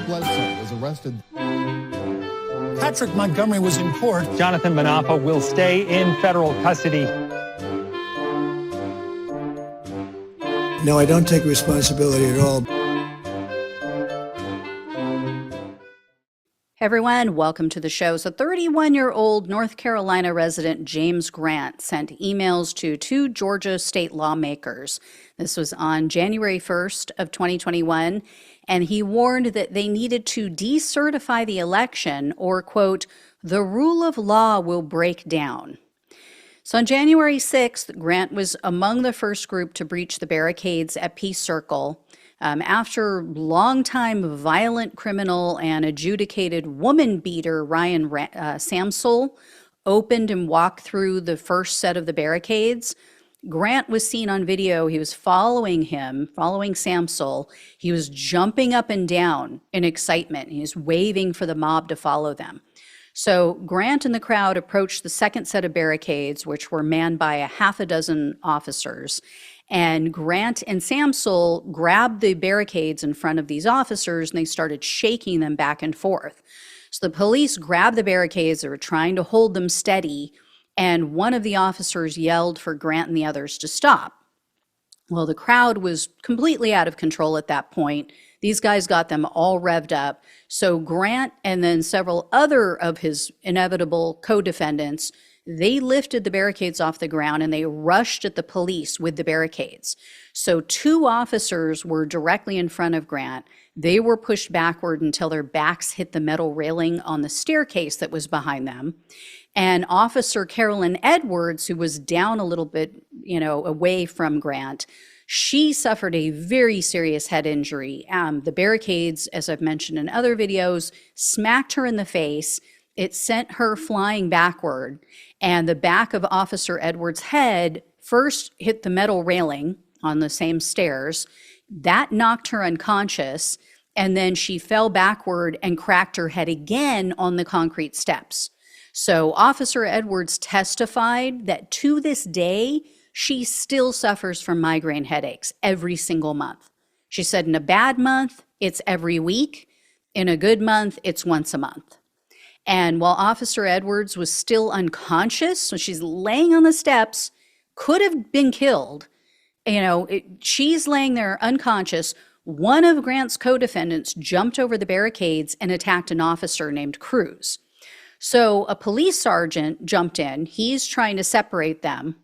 Bledsoe was arrested. Patrick Montgomery was in court. Jonathan Manapa will stay in federal custody. No, I don't take responsibility at all. Hey everyone, welcome to the show. So 31-year-old North Carolina resident James Grant sent emails to two Georgia state lawmakers. This was on January 1st of 2021, and he warned that they needed to decertify the election or, quote, the rule of law will break down. So on January 6th, Grant was among the first group to breach the barricades at Peace Circle. After longtime violent criminal and adjudicated woman beater Ryan Samsel opened and walked through the first set of the barricades, Grant was seen on video. He was following Samsel. He was jumping up and down in excitement. He was waving for the mob to follow them. So Grant and the crowd approached the second set of barricades, which were manned by a half a dozen officers. And Grant and Samsel grabbed the barricades in front of these officers and they started shaking them back and forth. So the police grabbed the barricades, they were trying to hold them steady, and one of the officers yelled for Grant and the others to stop. Well, the crowd was completely out of control at that point. These guys got them all revved up. So Grant and then several other of his inevitable co-defendants, they lifted the barricades off the ground and they rushed at the police with the barricades. So two officers were directly in front of Grant. They were pushed backward until their backs hit the metal railing on the staircase that was behind them. And Officer Carolyn Edwards, who was down a little bit, away from Grant, she suffered a very serious head injury. The barricades, as I've mentioned in other videos, smacked her in the face. It sent her flying backward, and the back of Officer Edwards' head first hit the metal railing on the same stairs. That knocked her unconscious, and then she fell backward and cracked her head again on the concrete steps. So Officer Edwards testified that to this day, she still suffers from migraine headaches every single month. She said in a bad month, it's every week. In a good month, it's once a month. And while Officer Edwards was still unconscious, so she's laying on the steps, could have been killed, she's laying there unconscious. One of Grant's co-defendants jumped over the barricades and attacked an officer named Cruz. So a police sergeant jumped in. He's trying to separate them.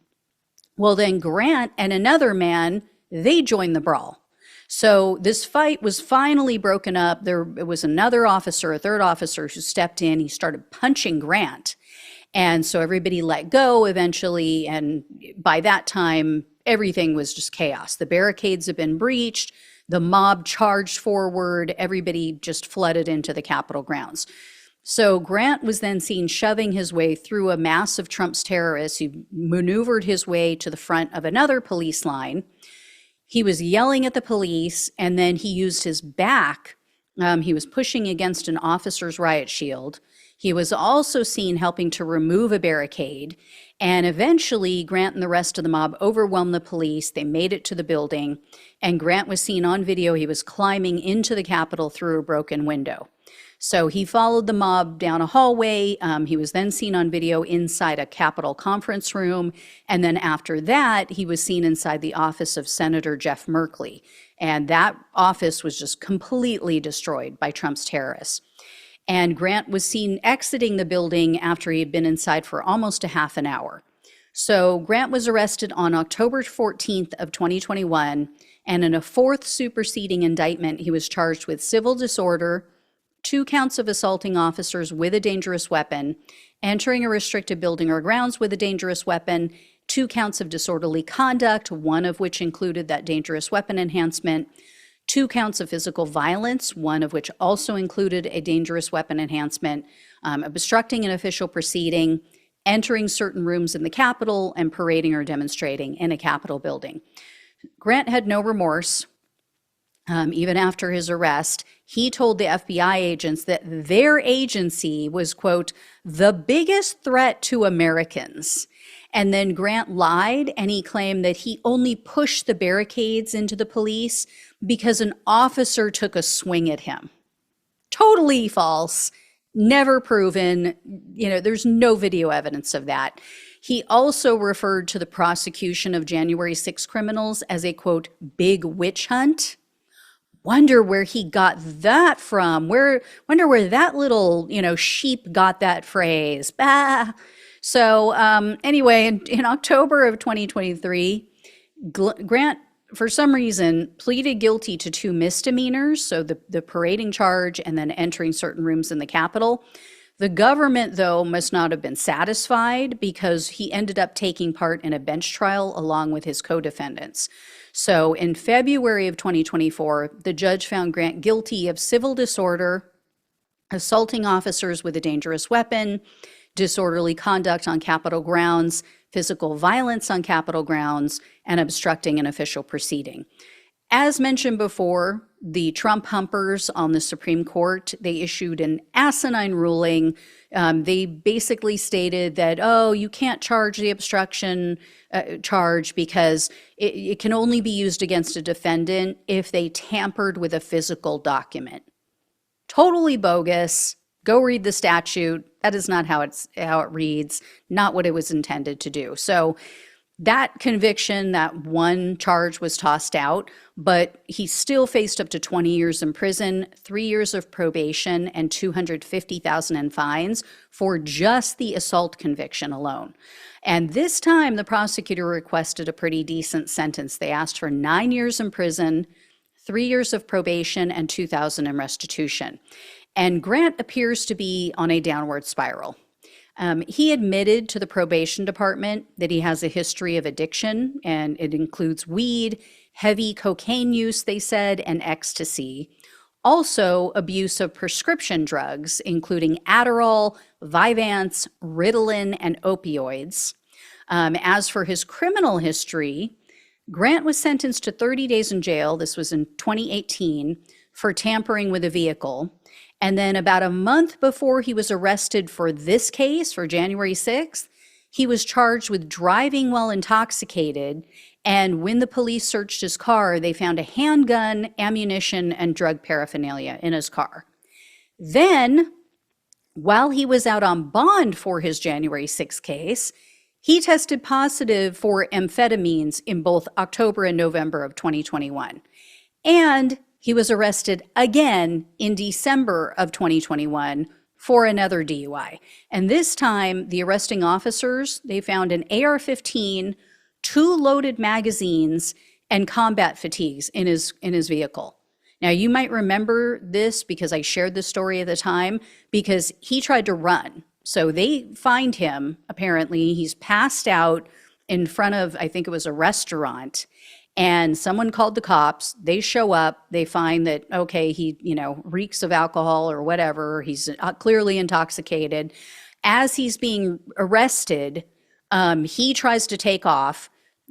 Well, then Grant and another man, they joined the brawl. So this fight was finally broken up. There was another officer, a third officer, who stepped in. He started punching Grant. And so everybody let go eventually. And by that time, everything was just chaos. The barricades had been breached. The mob charged forward. Everybody just flooded into the Capitol grounds. So Grant was then seen shoving his way through a mass of Trump's terrorists. He maneuvered his way to the front of another police line. He was yelling at the police, and then he used his back. He was pushing against an officer's riot shield. He was also seen helping to remove a barricade. And eventually, Grant and the rest of the mob overwhelmed the police. They made it to the building. And Grant was seen on video. He was climbing into the Capitol through a broken window. So he followed the mob down a hallway. He was then seen on video inside a Capitol conference room. And then after that, he was seen inside the office of Senator Jeff Merkley. And that office was just completely destroyed by Trump's terrorists. And Grant was seen exiting the building after he had been inside for almost a half an hour. So Grant was arrested on October 14th of 2021. And in a fourth superseding indictment, he was charged with civil disorder, 2 counts of assaulting officers with a dangerous weapon, entering a restricted building or grounds with a dangerous weapon, 2 counts of disorderly conduct, one of which included that dangerous weapon enhancement, 2 counts of physical violence, one of which also included a dangerous weapon enhancement, obstructing an official proceeding, entering certain rooms in the Capitol, and parading or demonstrating in a Capitol building. Grant had no remorse. Even after his arrest, he told the FBI agents that their agency was, quote, the biggest threat to Americans. And then Grant lied, and he claimed that he only pushed the barricades into the police because an officer took a swing at him. Totally false. Never proven. There's no video evidence of that. He also referred to the prosecution of January 6 criminals as a, quote, big witch hunt. Wonder where he got that from. Wonder where that little, sheep got that phrase. Bah. So anyway, in October of 2023, Grant, for some reason, pleaded guilty to 2 misdemeanors, so the parading charge and then entering certain rooms in the Capitol. The government, though, must not have been satisfied because he ended up taking part in a bench trial along with his co-defendants. So in February of 2024, the judge found Grant guilty of civil disorder, assaulting officers with a dangerous weapon, disorderly conduct on Capitol grounds, physical violence on Capitol grounds, and obstructing an official proceeding. As mentioned before, the Trump humpers on the Supreme Court, they issued an asinine ruling. They basically stated that, you can't charge the obstruction charge because it can only be used against a defendant if they tampered with a physical document. Totally bogus. Go read the statute. That is not how it reads, not what it was intended to do. So that conviction, that one charge was tossed out, but he still faced up to 20 years in prison, 3 years of probation, and $250,000 in fines for just the assault conviction alone. And this time, the prosecutor requested a pretty decent sentence. They asked for 9 years in prison, 3 years of probation, and $2,000 in restitution. And Grant appears to be on a downward spiral. He admitted to the probation department that he has a history of addiction, and it includes weed, heavy cocaine use, they said, and ecstasy. Also, abuse of prescription drugs, including Adderall, Vyvanse, Ritalin, and opioids. As for his criminal history, Grant was sentenced to 30 days in jail. This was in 2018 for tampering with a vehicle. And then about a month before he was arrested for this case, for January 6th, he was charged with driving while intoxicated. And when the police searched his car, they found a handgun, ammunition, and drug paraphernalia in his car. Then, while he was out on bond for his January 6th case, he tested positive for amphetamines in both October and November of 2021. And he was arrested again in December of 2021 for another DUI. And this time, the arresting officers, they found an AR-15, 2 loaded magazines, and combat fatigues in his vehicle. Now, you might remember this because I shared this story at the time, because he tried to run. So they find him, apparently, he's passed out in front of, I think it was a restaurant, and someone called the cops. They show up, they find that, okay, he, reeks of alcohol or whatever. He's clearly intoxicated. As he's being arrested, he tries to take off.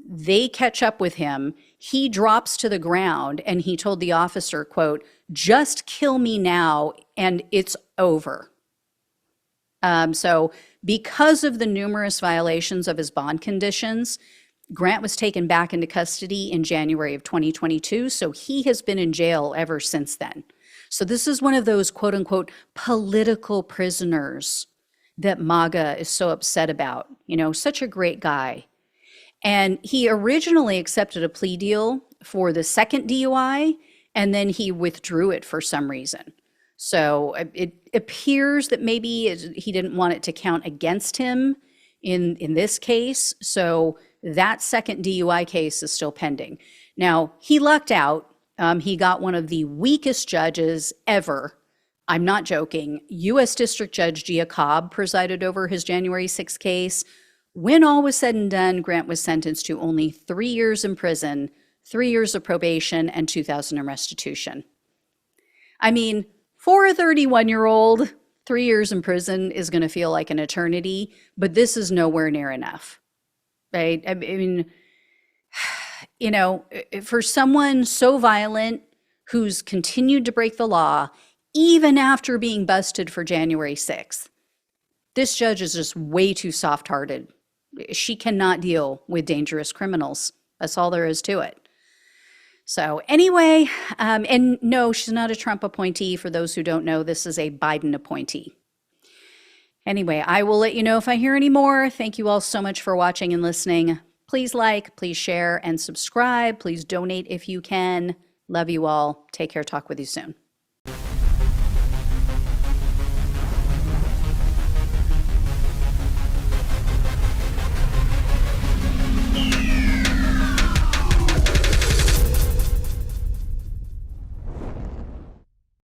They catch up with him. He drops to the ground and he told the officer, quote, "Just kill me now and it's over." So because of the numerous violations of his bond conditions, Grant was taken back into custody in January of 2022, so he has been in jail ever since then. So this is one of those quote unquote political prisoners that MAGA is so upset about. Such a great guy. And he originally accepted a plea deal for the second DUI, and then he withdrew it for some reason. So it appears that maybe he didn't want it to count against him in this case. So that second DUI case is still pending. Now, he lucked out. He got one of the weakest judges ever. I'm not joking. U.S. District Judge Gia Cobb presided over his January 6th case. When all was said and done, Grant was sentenced to only 3 years in prison, 3 years of probation, and $2,000 in restitution. I mean, for a 31-year-old, 3 years in prison is going to feel like an eternity, but this is nowhere near enough. Right? I mean, for someone so violent who's continued to break the law, even after being busted for January 6th, this judge is just way too soft-hearted. She cannot deal with dangerous criminals. That's all there is to it. So anyway, and no, she's not a Trump appointee. For those who don't know, this is a Biden appointee. Anyway, I will let you know if I hear any more. Thank you all so much for watching and listening. Please like, please share, and subscribe. Please donate if you can. Love you all. Take care. Talk with you soon.